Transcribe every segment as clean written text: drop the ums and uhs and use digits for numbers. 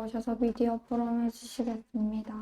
나오셔서 미디어 포럼 해주시겠습니다.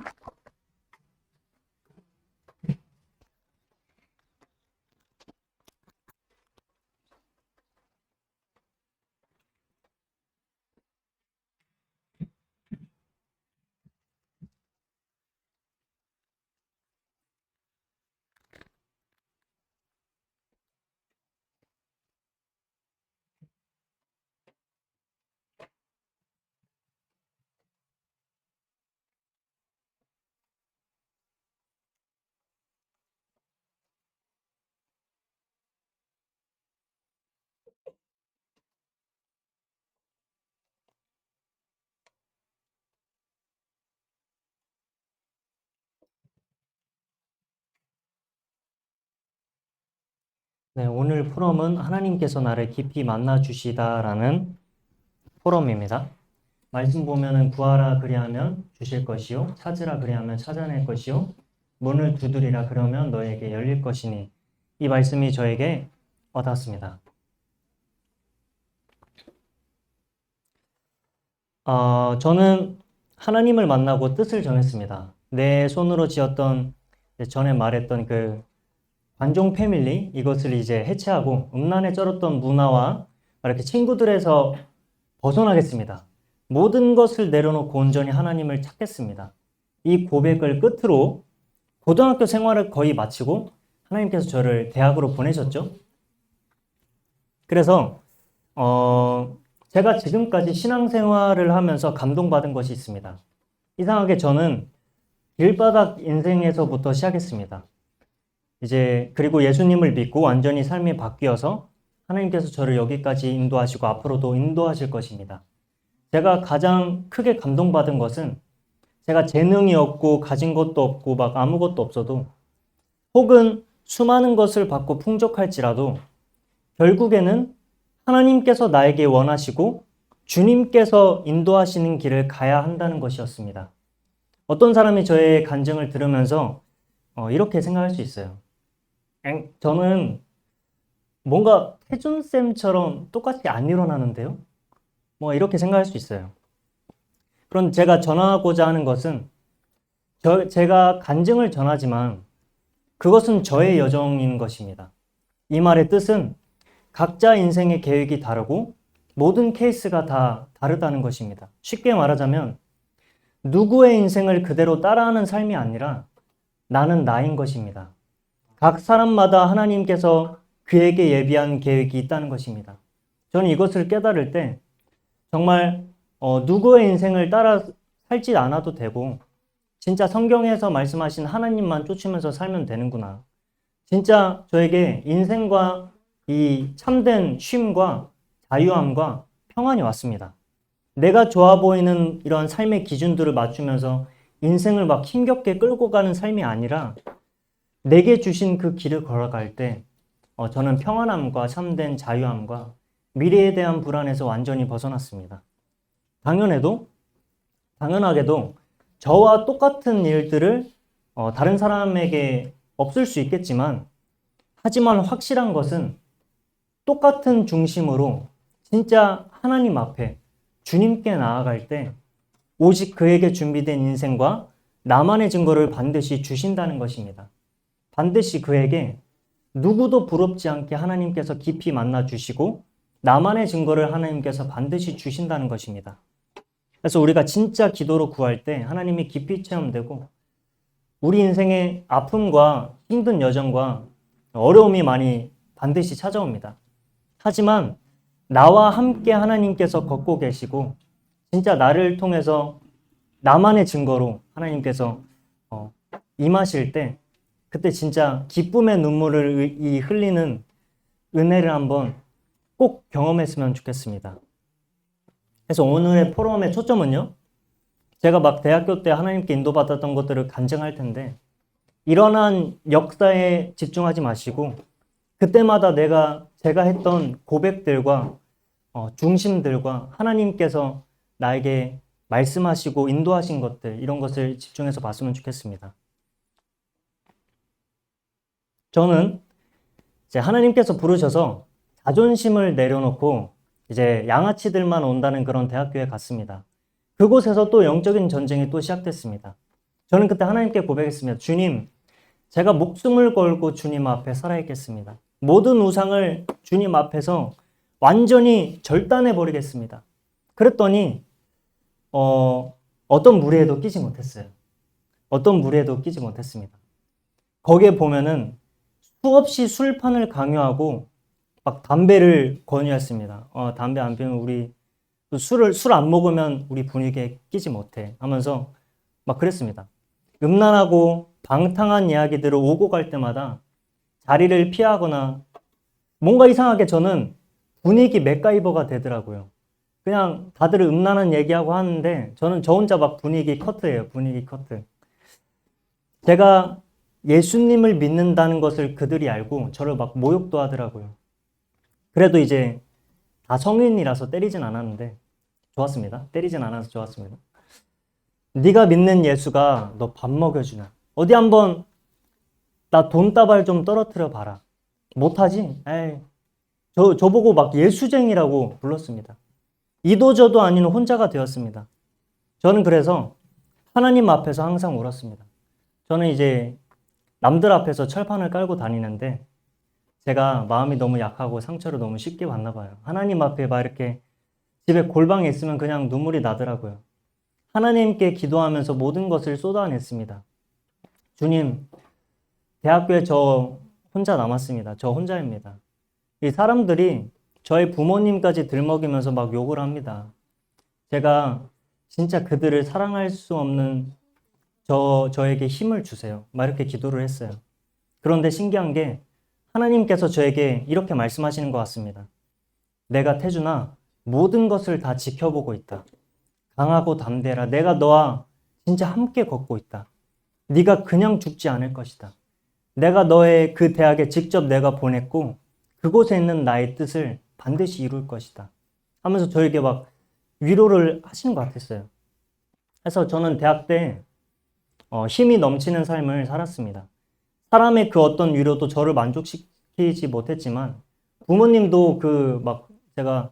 네, 오늘 포럼은 하나님께서 나를 깊이 만나 주시다라는 포럼입니다. 말씀 보면은 구하라 그리하면 주실 것이요 찾으라 그리하면 찾아낼 것이요 문을 두드리라 그러면 너에게 열릴 것이니 이 말씀이 저에게 와닿았습니다. 저는 하나님을 만나고 뜻을 정했습니다. 내 손으로 지었던 전에 말했던 그 관종 패밀리 이것을 이제 해체하고 음란에 쩔었던 문화와 이렇게 친구들에서 벗어나겠습니다. 모든 것을 내려놓고 온전히 하나님을 찾겠습니다. 이 고백을 끝으로 고등학교 생활을 거의 마치고 하나님께서 저를 대학으로 보내셨죠. 그래서 제가 지금까지 신앙생활을 하면서 감동받은 것이 있습니다. 이상하게 저는 길바닥 인생에서부터 시작했습니다. 그리고 예수님을 믿고 완전히 삶이 바뀌어서 하나님께서 저를 여기까지 인도하시고 앞으로도 인도하실 것입니다. 제가 가장 크게 감동받은 것은 제가 재능이 없고 가진 것도 없고 막 아무것도 없어도 혹은 수많은 것을 받고 풍족할지라도 결국에는 하나님께서 나에게 원하시고 주님께서 인도하시는 길을 가야 한다는 것이었습니다. 어떤 사람이 저의 간증을 들으면서 이렇게 생각할 수 있어요. 저는 뭔가 태준쌤처럼 똑같이 안 일어나는데요? 이렇게 생각할 수 있어요. 그런데 제가 전하고자 하는 것은 제가 간증을 전하지만 그것은 저의 여정인 것입니다. 이 말의 뜻은 각자 인생의 계획이 다르고 모든 케이스가 다 다르다는 것입니다. 쉽게 말하자면 누구의 인생을 그대로 따라하는 삶이 아니라 나는 나인 것입니다. 각 사람마다 하나님께서 그에게 예비한 계획이 있다는 것입니다. 저는 이것을 깨달을 때 정말 누구의 인생을 따라 살지 않아도 되고 진짜 성경에서 말씀하신 하나님만 쫓으면서 살면 되는구나. 진짜 저에게 인생과 이 참된 쉼과 자유함과 평안이 왔습니다. 내가 좋아 보이는 이런 삶의 기준들을 맞추면서 인생을 막 힘겹게 끌고 가는 삶이 아니라 내게 주신 그 길을 걸어갈 때 저는 평안함과 참된 자유함과 미래에 대한 불안에서 완전히 벗어났습니다. 당연하게도 저와 똑같은 일들을 다른 사람에게 없을 수 있겠지만 하지만 확실한 것은 똑같은 중심으로 진짜 하나님 앞에 주님께 나아갈 때 오직 그에게 준비된 인생과 나만의 증거를 반드시 주신다는 것입니다. 반드시 그에게 누구도 부럽지 않게 하나님께서 깊이 만나 주시고 나만의 증거를 하나님께서 반드시 주신다는 것입니다. 그래서 우리가 진짜 기도로 구할 때 하나님이 깊이 체험되고 우리 인생의 아픔과 힘든 여정과 어려움이 많이 반드시 찾아옵니다. 하지만 나와 함께 하나님께서 걷고 계시고 진짜 나를 통해서 나만의 증거로 하나님께서 임하실 때 그때 진짜 기쁨의 눈물을 흘리는 은혜를 한번 꼭 경험했으면 좋겠습니다. 그래서 오늘의 포럼의 초점은요. 제가 막 대학교 때 하나님께 인도받았던 것들을 간증할 텐데 일어난 역사에 집중하지 마시고 그때마다 제가 했던 고백들과 중심들과 하나님께서 나에게 말씀하시고 인도하신 것들 이런 것을 집중해서 봤으면 좋겠습니다. 저는 이제 하나님께서 부르셔서 자존심을 내려놓고 이제 양아치들만 온다는 그런 대학교에 갔습니다. 그곳에서 또 영적인 전쟁이 또 시작됐습니다. 저는 그때 하나님께 고백했습니다. 주님, 제가 목숨을 걸고 주님 앞에 살아있겠습니다. 모든 우상을 주님 앞에서 완전히 절단해 버리겠습니다. 그랬더니 어떤 무리에도 끼지 못했어요. 어떤 무리에도 끼지 못했습니다. 거기에 보면은 수없이 술판을 강요하고 막 담배를 권유했습니다. 담배 안 피우면 우리 술 안 먹으면 우리 분위기에 끼지 못해 하면서 막 그랬습니다. 음란하고 방탕한 이야기들을 오고 갈 때마다 자리를 피하거나 뭔가 이상하게 저는 분위기 맥가이버가 되더라고요. 그냥 다들 음란한 얘기하고 하는데 저는 저 혼자 막 분위기 커트예요. 분위기 커트. 제가 예수님을 믿는다는 것을 그들이 알고 저를 막 모욕도 하더라고요. 그래도 이제 다 성인이라서 때리진 않았는데 좋았습니다. 때리진 않아서 좋았습니다. 네가 믿는 예수가 너 밥 먹여주나? 어디 한번 나 돈다발 좀 떨어뜨려 봐라. 못하지? 에이. 저보고 막 예수쟁이라고 불렀습니다. 이도저도 아닌 혼자가 되었습니다. 저는 그래서 하나님 앞에서 항상 울었습니다. 저는 이제 남들 앞에서 철판을 깔고 다니는데 제가 마음이 너무 약하고 상처를 너무 쉽게 받나 봐요. 하나님 앞에 막 이렇게 집에 골방에 있으면 그냥 눈물이 나더라고요. 하나님께 기도하면서 모든 것을 쏟아냈습니다. 주님, 대학교에 저 혼자 남았습니다. 저 혼자입니다. 이 사람들이 저희 부모님까지 들먹이면서 막 욕을 합니다. 제가 진짜 그들을 사랑할 수 없는 저에게 힘을 주세요. 막 이렇게 기도를 했어요. 그런데 신기한 게 하나님께서 저에게 이렇게 말씀하시는 것 같습니다. 내가 태준아, 모든 것을 다 지켜보고 있다. 강하고 담대라. 내가 너와 진짜 함께 걷고 있다. 네가 그냥 죽지 않을 것이다. 내가 너의 그 대학에 직접 내가 보냈고 그곳에 있는 나의 뜻을 반드시 이룰 것이다. 하면서 저에게 막 위로를 하시는 것 같았어요. 그래서 저는 대학 때 힘이 넘치는 삶을 살았습니다. 사람의 그 어떤 위로도 저를 만족시키지 못했지만 부모님도 제가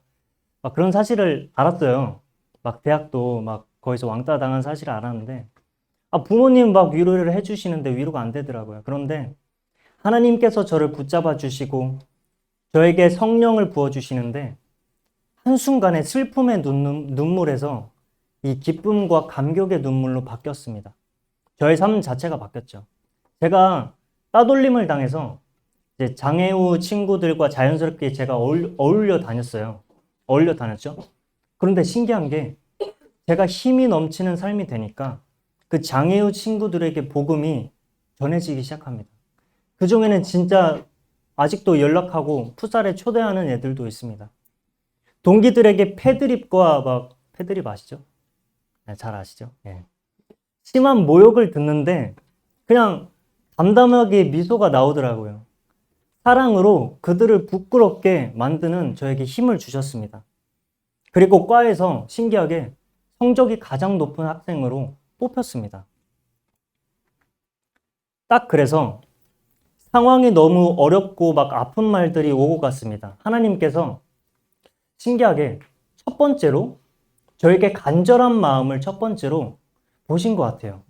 막 그런 사실을 알았어요. 막 대학도 막 거기서 왕따 당한 사실을 알았는데 부모님 막 위로를 해주시는데 위로가 안 되더라고요. 그런데 하나님께서 저를 붙잡아 주시고 저에게 성령을 부어주시는데 한순간에 슬픔의 눈물에서 이 기쁨과 감격의 눈물로 바뀌었습니다. 저의 삶 자체가 바뀌었죠. 제가 따돌림을 당해서 이제 장애 후 친구들과 자연스럽게 제가 어울려 다녔어요. 어울려 다녔죠. 그런데 신기한 게 제가 힘이 넘치는 삶이 되니까 그 장애 후 친구들에게 복음이 전해지기 시작합니다. 그 중에는 진짜 아직도 연락하고 풋살에 초대하는 애들도 있습니다. 동기들에게 패드립 아시죠? 네, 잘 아시죠? 네. 심한 모욕을 듣는데 그냥 담담하게 미소가 나오더라고요. 사랑으로 그들을 부끄럽게 만드는 저에게 힘을 주셨습니다. 그리고 과에서 신기하게 성적이 가장 높은 학생으로 뽑혔습니다. 딱 그래서 상황이 너무 어렵고 막 아픈 말들이 오고 갔습니다. 하나님께서 신기하게 첫 번째로 저에게 간절한 마음을 첫 번째로 보신 것 같아요.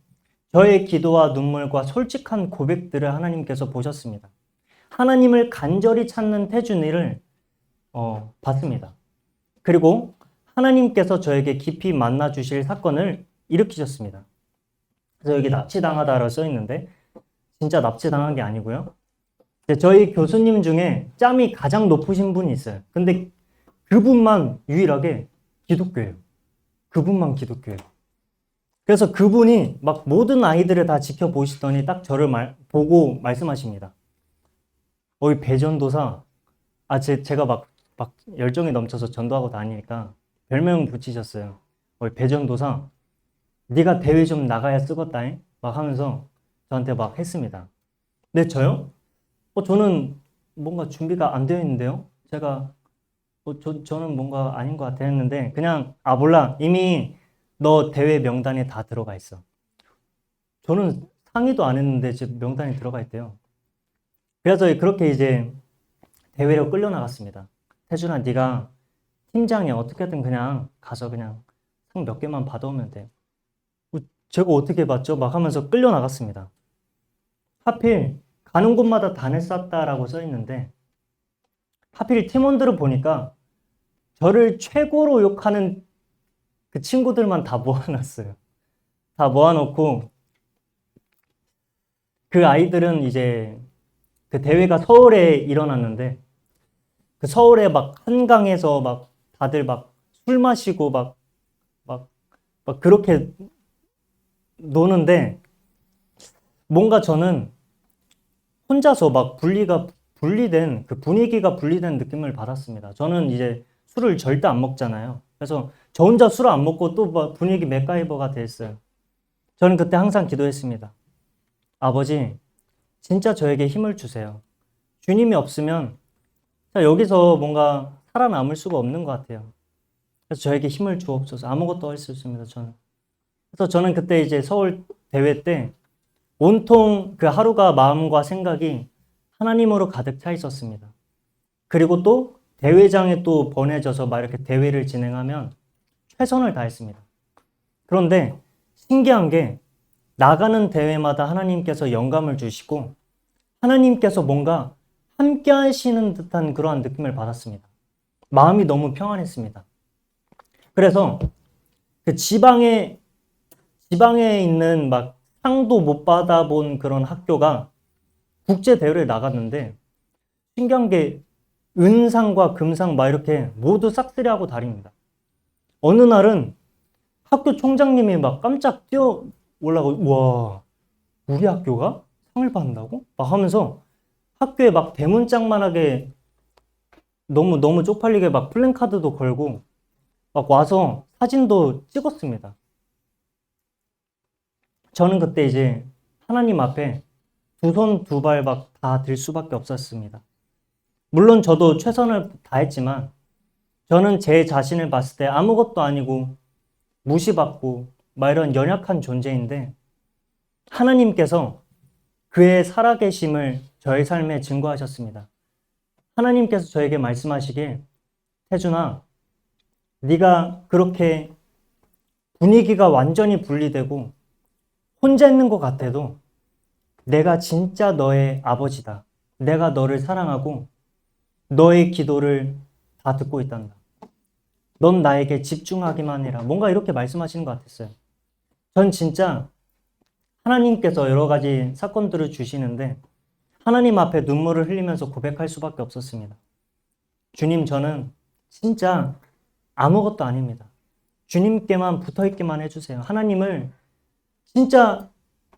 저의 기도와 눈물과 솔직한 고백들을 하나님께서 보셨습니다. 하나님을 간절히 찾는 태준이를 봤습니다. 그리고 하나님께서 저에게 깊이 만나 주실 사건을 일으키셨습니다. 그래서 여기 납치당하다라고 써 있는데 진짜 납치당한 게 아니고요. 저희 교수님 중에 짬이 가장 높으신 분이 있어요. 근데 그분만 유일하게 기독교예요. 그분만 기독교예요. 그래서 그분이 막 모든 아이들을 다 지켜보시더니 딱 저를 보고 말씀하십니다. 어이 배전도사, 제가 막 열정이 넘쳐서 전도하고 다니니까 별명 붙이셨어요. 어이 배전도사, 네가 대회 좀 나가야 쓰겄다잉? 막 하면서 저한테 막 했습니다. 근데 저요? 저는 뭔가 준비가 안 되어 있는데요? 저는 뭔가 아닌 것 같아 했는데 그냥 몰라 이미 너 대회 명단에 다 들어가 있어. 저는 상의도 안 했는데 지금 명단에 들어가 있대요. 그래서 그렇게 이제 대회로 끌려 나갔습니다. 태준아, 네가 팀장이야. 어떻게든 그냥 가서 그냥 상 몇 개만 받아오면 돼요. 제가 어떻게 받죠? 막 하면서 끌려 나갔습니다. 하필 가는 곳마다 단을 쌌다라고 써 있는데 하필 팀원들을 보니까 저를 최고로 욕하는 그 친구들만 다 모아놨어요. 다 모아놓고 그 아이들은 이제 그 대회가 서울에 일어났는데 그 서울에 막 한강에서 막 다들 막 술 마시고 막 그렇게 노는데 뭔가 저는 혼자서 막 분리된 그 분위기가 분리된 느낌을 받았습니다. 저는 이제 술을 절대 안 먹잖아요. 그래서 저 혼자 술을 안 먹고 또 막 분위기 맥가이버가 됐어요. 저는 그때 항상 기도했습니다. 아버지, 진짜 저에게 힘을 주세요. 주님이 없으면 여기서 뭔가 살아남을 수가 없는 것 같아요. 그래서 저에게 힘을 주옵소서. 아무것도 할 수 없습니다, 저는. 그래서 저는 그때 이제 서울 대회 때 온통 그 하루가 마음과 생각이 하나님으로 가득 차 있었습니다. 그리고 또 대회장에 또 보내져서 막 이렇게 대회를 진행하면 최선을 다했습니다. 그런데 신기한 게 나가는 대회마다 하나님께서 영감을 주시고 하나님께서 뭔가 함께 하시는 듯한 그러한 느낌을 받았습니다. 마음이 너무 평안했습니다. 그래서 그 지방에 있는 막 상도 못 받아본 그런 학교가 국제 대회를 나갔는데 신기한 게 은상과 금상 막 이렇게 모두 싹쓸이하고 다닙니다. 어느 날은 학교 총장님이 막 깜짝 뛰어 올라가고 와 우리 학교가 상을 받는다고? 막 하면서 학교에 막 대문짝만하게 너무 쪽팔리게 막 플랜카드도 걸고 막 와서 사진도 찍었습니다. 저는 그때 이제 하나님 앞에 두 손 두 발 막 다 들 수밖에 없었습니다. 물론 저도 최선을 다했지만 저는 제 자신을 봤을 때 아무것도 아니고 무시받고 막 이런 연약한 존재인데 하나님께서 그의 살아계심을 저의 삶에 증거하셨습니다. 하나님께서 저에게 말씀하시길 태준아 네가 그렇게 분위기가 완전히 분리되고 혼자 있는 것 같아도 내가 진짜 너의 아버지다. 내가 너를 사랑하고 너의 기도를 다 듣고 있단다. 넌 나에게 집중하기만 해라. 뭔가 이렇게 말씀하시는 것 같았어요. 전 진짜 하나님께서 여러 가지 사건들을 주시는데 하나님 앞에 눈물을 흘리면서 고백할 수밖에 없었습니다. 주님, 저는 진짜 아무것도 아닙니다. 주님께만 붙어있기만 해주세요. 하나님을 진짜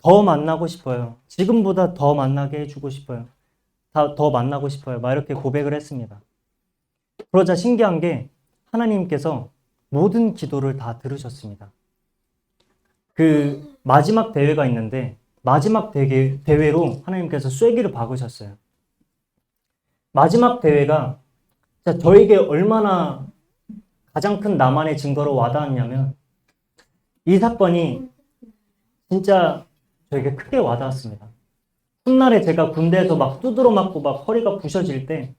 더 만나고 싶어요. 지금보다 더 만나게 해주고 싶어요. 더 만나고 싶어요. 막 이렇게 고백을 했습니다. 그러자 신기한 게 하나님께서 모든 기도를 다 들으셨습니다. 그 마지막 대회가 있는데 마지막 대회로 하나님께서 쐐기를 박으셨어요. 마지막 대회가 저에게 얼마나 가장 큰 나만의 증거로 와닿았냐면 이 사건이 진짜 저에게 크게 와닿았습니다. 훗날에 제가 군대에서 막 두드러 맞고 막 허리가 부셔질 때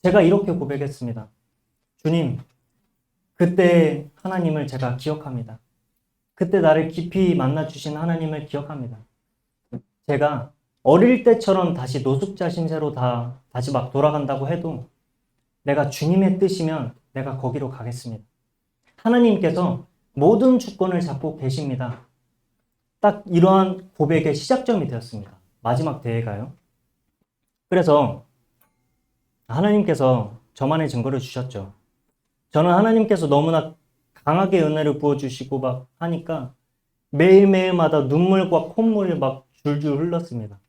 제가 이렇게 고백했습니다. 주님, 그때 하나님을 제가 기억합니다. 그때 나를 깊이 만나주신 하나님을 기억합니다. 제가 어릴 때처럼 다시 노숙자 신세로 다시 막 돌아간다고 해도 내가 주님의 뜻이면 내가 거기로 가겠습니다. 하나님께서 모든 주권을 잡고 계십니다. 딱 이러한 고백의 시작점이 되었습니다. 마지막 대회가요. 그래서 하나님께서 저만의 증거를 주셨죠. 저는 하나님께서 너무나 강하게 은혜를 부어주시고 막 하니까 매일매일마다 눈물과 콧물이 막 줄줄 흘렀습니다.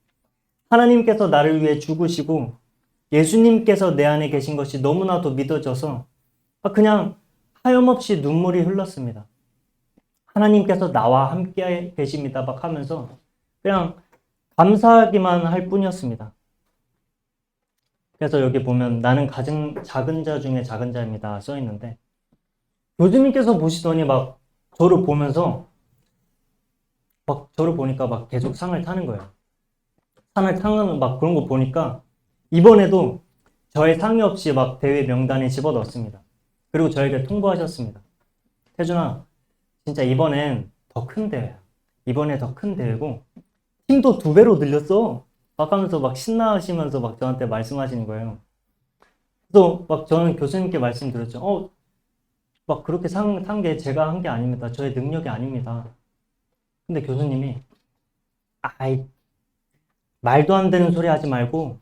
하나님께서 나를 위해 죽으시고 예수님께서 내 안에 계신 것이 너무나도 믿어져서 그냥 하염없이 눈물이 흘렀습니다. 하나님께서 나와 함께 계십니다 막 하면서 그냥 감사하기만 할 뿐이었습니다. 그래서 여기 보면 나는 가장 작은 자 중에 작은 자입니다 써 있는데 교수님께서 보시더니 막 저를 보면서 막 저를 보니까 막 계속 상을 타는 거예요. 상을 타는 막 그런 거 보니까 이번에도 저의 상의 없이 막 대회 명단에 집어넣었습니다. 그리고 저에게 통보하셨습니다. 태준아, 진짜 이번엔 더 큰 대회야. 이번에 더 큰 대회고 팀도 2배로 늘렸어. 막 하면서 막 신나하시면서 막 저한테 말씀하시는 거예요. 그래서 막 저는 교수님께 말씀드렸죠. 막 그렇게 산 게 제가 한 게 아닙니다. 저의 능력이 아닙니다. 근데 교수님이 아이 말도 안 되는 소리 하지 말고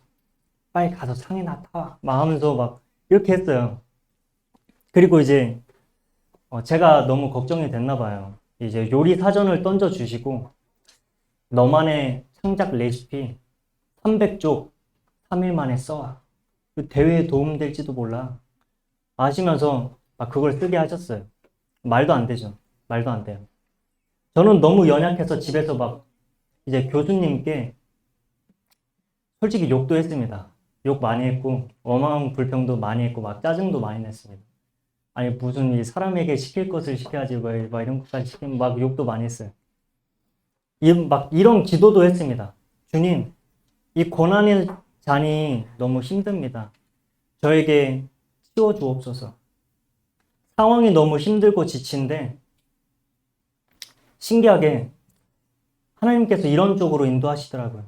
빨리 가서 상이나 타와 막 하면서 막 이렇게 했어요. 그리고 이제 제가 너무 걱정이 됐나 봐요. 이제 요리 사전을 던져 주시고 너만의 창작 레시피 300쪽 3일 만에 써와. 그 대회에 도움될지도 몰라. 아시면서 막 그걸 쓰게 하셨어요. 말도 안 되죠. 말도 안 돼요. 저는 너무 연약해서 집에서 막 이제 교수님께 솔직히 욕도 했습니다. 욕 많이 했고 어마어마한 불평도 많이 했고 막 짜증도 많이 냈습니다. 아니 무슨 이 사람에게 시킬 것을 시켜야지 막 이런 것까지 시키면 막 욕도 많이 했어요. 막 이런 기도도 했습니다. 주님, 이 고난의 잔이 너무 힘듭니다. 저에게 치워주옵소서. 상황이 너무 힘들고 지친데 신기하게 하나님께서 이런 쪽으로 인도하시더라고요.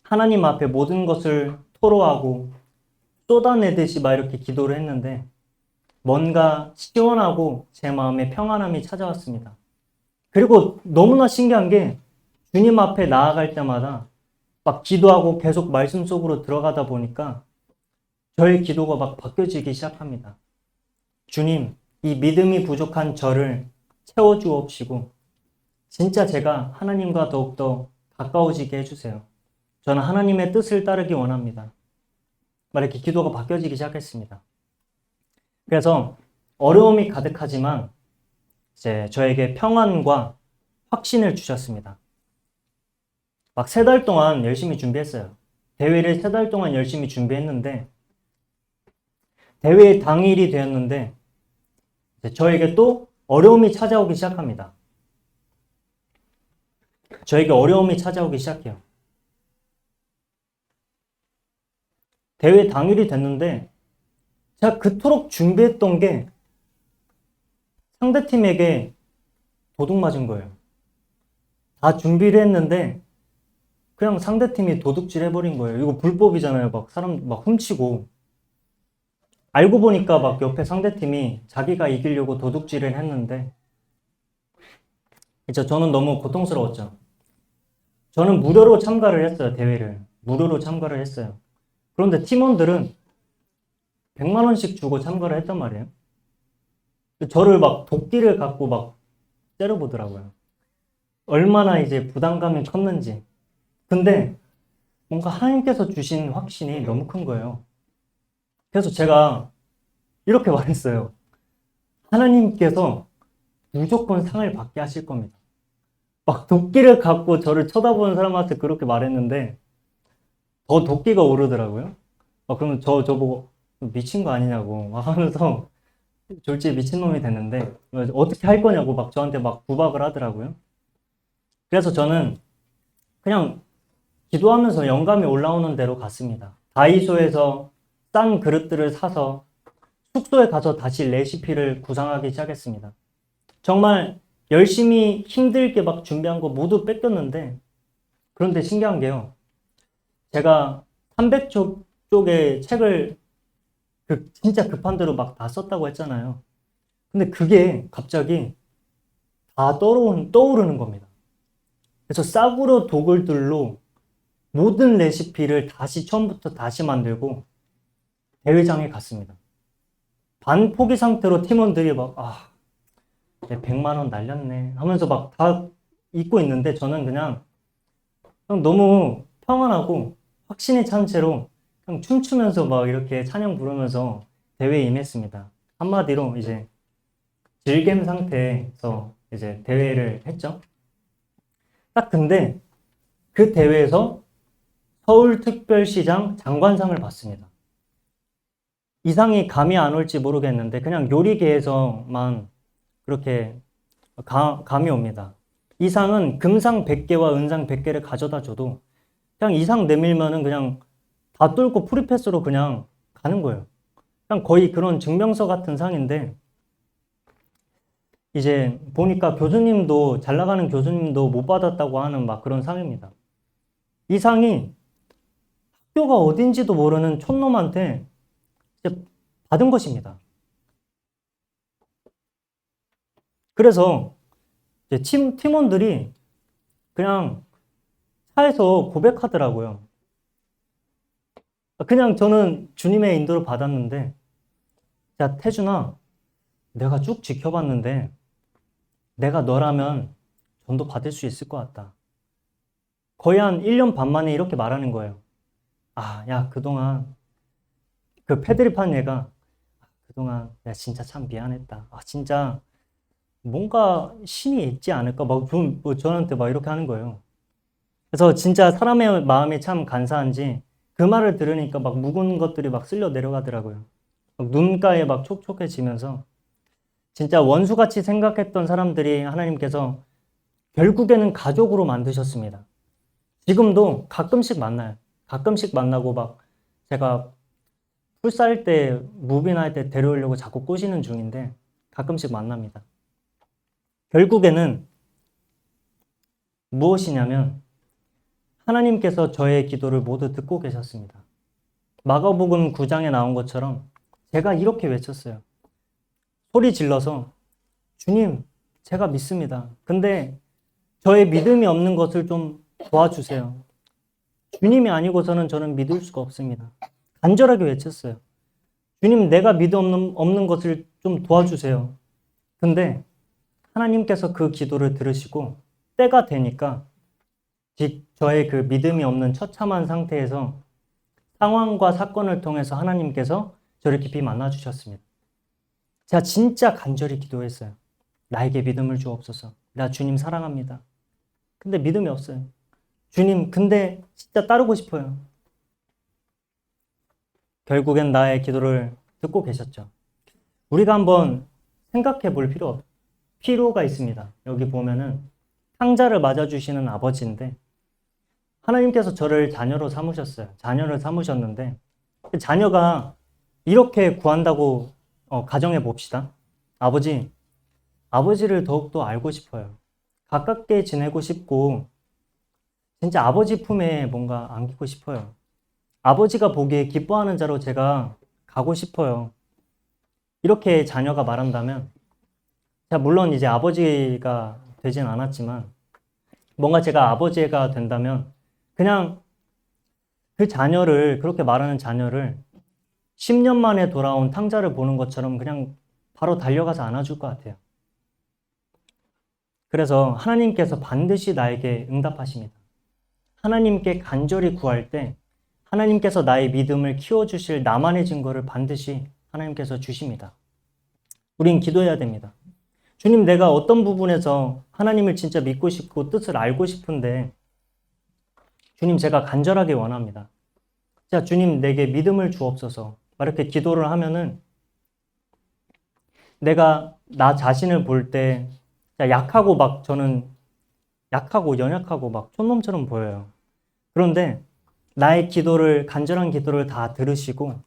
하나님 앞에 모든 것을 토로하고 쏟아내듯이 막 이렇게 기도를 했는데 뭔가 시원하고 제 마음에 평안함이 찾아왔습니다. 그리고 너무나 신기한 게 주님 앞에 나아갈 때마다 막 기도하고 계속 말씀 속으로 들어가다 보니까 저의 기도가 막 바뀌어지기 시작합니다. 주님, 이 믿음이 부족한 저를 채워주옵시고 진짜 제가 하나님과 더욱더 가까워지게 해주세요. 저는 하나님의 뜻을 따르기 원합니다. 막 이렇게 기도가 바뀌어지기 시작했습니다. 그래서 어려움이 가득하지만 이제 저에게 평안과 확신을 주셨습니다. 막 3달 동안 열심히 준비했어요. 대회를 3달 동안 열심히 준비했는데 대회 당일이 되었는데 저에게 또 어려움이 찾아오기 시작합니다. 저에게 어려움이 찾아오기 시작해요. 대회 당일이 됐는데 제가 그토록 준비했던 게 상대팀에게 도둑 맞은 거예요. 다 준비를 했는데 그냥 상대팀이 도둑질 해버린 거예요. 이거 불법이잖아요. 막 사람 막 훔치고. 알고 보니까 막 옆에 상대팀이 자기가 이기려고 도둑질을 했는데 이제 저는 너무 고통스러웠죠. 저는 무료로 참가를 했어요. 대회를. 무료로 참가를 했어요. 그런데 팀원들은 100만 원씩 주고 참가를 했단 말이에요. 저를 막 도끼를 갖고 막 째려보더라고요. 얼마나 이제 부담감이 컸는지. 근데 뭔가 하나님께서 주신 확신이 너무 큰 거예요. 그래서 제가 이렇게 말했어요. 하나님께서 무조건 상을 받게 하실 겁니다. 막 도끼를 갖고 저를 쳐다보는 사람한테 그렇게 말했는데 더 도끼가 오르더라고요. 그러면 저보고 미친 거 아니냐고 막 하면서 졸지에 미친놈이 됐는데 어떻게 할 거냐고 막 저한테 막 구박을 하더라고요. 그래서 저는 그냥 기도하면서 영감이 올라오는 대로 갔습니다. 다이소에서 싼 그릇들을 사서 숙소에 가서 다시 레시피를 구상하기 시작했습니다. 정말 열심히 힘들게 막 준비한 거 모두 뺏겼는데 그런데 신기한 게요. 제가 300쪽 쪽의 책을 진짜 급한 대로 막 다 썼다고 했잖아요. 근데 그게 갑자기 다 떠오르는 겁니다. 그래서 싸구려 도구들로 모든 레시피를 다시 처음부터 다시 만들고 대회장에 갔습니다. 반포기 상태로 팀원들이 막 100만 원 날렸네 하면서 막 다 잊고 있는데 저는 그냥 너무 평안하고 확신에 찬 채로 그냥 춤추면서 막 이렇게 찬양 부르면서 대회에 임했습니다. 한마디로 이제 즐겜 상태에서 이제 대회를 했죠. 딱 근데 그 대회에서 서울특별시장 장관상을 받습니다. 이 상이 감이 안 올지 모르겠는데 그냥 요리계에서만 그렇게 감이 옵니다. 이 상은 금상 100개와 은상 100개를 가져다 줘도 그냥 이 상 내밀면은 그냥 다 뚫고 프리패스로 그냥 가는 거예요. 그냥 거의 그런 증명서 같은 상인데 이제 보니까 교수님도, 잘 나가는 교수님도 못 받았다고 하는 막 그런 상입니다. 이 상이 학교가 어딘지도 모르는 촌놈한테 이제 받은 것입니다. 그래서 이제 팀원들이 그냥 차에서 고백하더라고요. 그냥 저는 주님의 인도를 받았는데, 야, 태준아, 내가 쭉 지켜봤는데, 내가 너라면 전도 받을 수 있을 것 같다. 거의 한 1년 반 만에 이렇게 말하는 거예요. 아, 야, 그동안 그 패드립한 얘가, 그동안 야, 진짜 참 미안했다. 아, 진짜 뭔가 신이 있지 않을까? 막 뭐 저한테 막 이렇게 하는 거예요. 그래서 진짜 사람의 마음이 참 간사한지 그 말을 들으니까 막 묵은 것들이 막 쓸려 내려가더라고요. 막 눈가에 막 촉촉해지면서 진짜 원수같이 생각했던 사람들이 하나님께서 결국에는 가족으로 만드셨습니다. 지금도 가끔씩 만나요. 가끔씩 만나고 막 제가 풀 쌀 때, 무비나 때 데려오려고 자꾸 꼬시는 중인데 가끔씩 만납니다. 결국에는 무엇이냐면 하나님께서 저의 기도를 모두 듣고 계셨습니다. 마가복음 9장에 나온 것처럼 제가 이렇게 외쳤어요. 소리 질러서 주님, 제가 믿습니다. 근데 저의 믿음이 없는 것을 좀 도와주세요. 주님이 아니고서는 저는 믿을 수가 없습니다. 간절하게 외쳤어요. 주님, 내가 믿음 없는 것을 좀 도와주세요. 근데 하나님께서 그 기도를 들으시고 때가 되니까 저의 그 믿음이 없는 처참한 상태에서 상황과 사건을 통해서 하나님께서 저를 깊이 만나주셨습니다. 제가 진짜 간절히 기도했어요. 나에게 믿음을 주옵소서. 나 주님 사랑합니다. 근데 믿음이 없어요. 주님, 근데 진짜 따르고 싶어요. 결국엔 나의 기도를 듣고 계셨죠. 우리가 한번 생각해 볼 필요가 있습니다. 여기 보면은 탕자를 맞아주시는 아버지인데 하나님께서 저를 자녀로 삼으셨어요. 자녀를 삼으셨는데 그 자녀가 이렇게 구한다고 가정해 봅시다. 아버지를 더욱더 알고 싶어요. 가깝게 지내고 싶고 진짜 아버지 품에 뭔가 안기고 싶어요. 아버지가 보기에 기뻐하는 자로 제가 가고 싶어요. 이렇게 자녀가 말한다면 물론 이제 아버지가 되진 않았지만 뭔가 제가 아버지가 된다면 그냥 그 자녀를, 그렇게 말하는 자녀를 10년 만에 돌아온 탕자를 보는 것처럼 그냥 바로 달려가서 안아줄 것 같아요. 그래서 하나님께서 반드시 나에게 응답하십니다. 하나님께 간절히 구할 때 하나님께서 나의 믿음을 키워주실 나만의 증거를 반드시 하나님께서 주십니다. 우린 기도해야 됩니다. 주님, 내가 어떤 부분에서 하나님을 진짜 믿고 싶고 뜻을 알고 싶은데 주님, 제가 간절하게 원합니다. 자, 주님, 내게 믿음을 주옵소서. 이렇게 기도를 하면은 내가 나 자신을 볼 때 약하고 막 저는 약하고 연약하고 막 촌놈처럼 보여요. 그런데 나의 기도를, 간절한 기도를 다 들으시고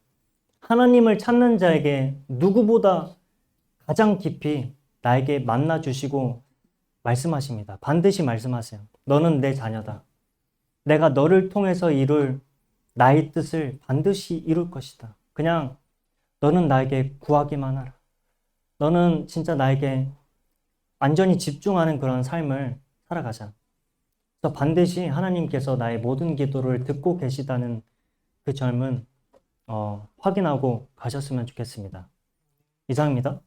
하나님을 찾는 자에게 누구보다 가장 깊이 나에게 만나 주시고 말씀하십니다. 반드시 말씀하세요. 너는 내 자녀다. 내가 너를 통해서 이룰 나의 뜻을 반드시 이룰 것이다. 그냥 너는 나에게 구하기만 하라. 너는 진짜 나에게 완전히 집중하는 그런 삶을 살아가자. 그래서 반드시 하나님께서 나의 모든 기도를 듣고 계시다는 그 점은 확인하고 가셨으면 좋겠습니다. 이상입니다.